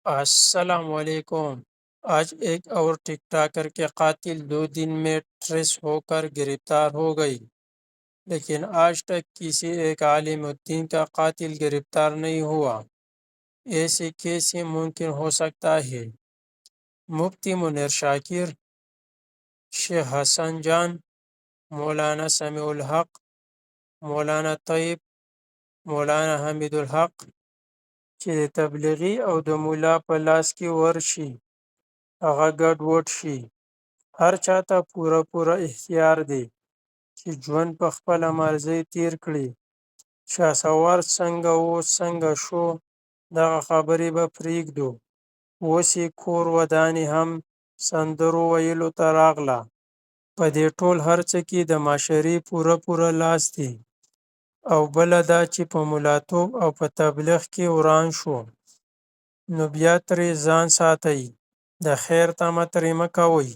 अस्सलाम वालेकुम। आज एक और टिकटॉकर के कातिल 2 दिन में ट्रेस होकर गिरफ्तार हो गई, लेकिन आज तक किसी एक आलिम उद्दीन का कातिल गिरफ्तार नहीं हुआ। ऐसे कैसे मुमकिन हो सकता है? मुफ्ती मुनीर शाकिर, शेख हसन जान, मौलाना समीउल हक, मौलाना तैयब, मौलाना हमीदुल हक چې د تبلیغي او د ملا په لاس کې ورشي هغه ګډوډ شي. هر چاته پوره اختیار دی چې ژوند په خپله مرضۍ تیر کړي. شهسوار څنګه و څنګه شو، دغه خبرې به پرېږدو. اوس یې کور ودانې هم سندرو ویلو ته راغله. په دې ټول هر څه کې د معاشرې پوره لاس دی، او بله دا چې په ملاتوب او په تبلیغ کې وران شو، نو بیا ترې ځان ساتئ. د خیر تمه ترې مه کوئ.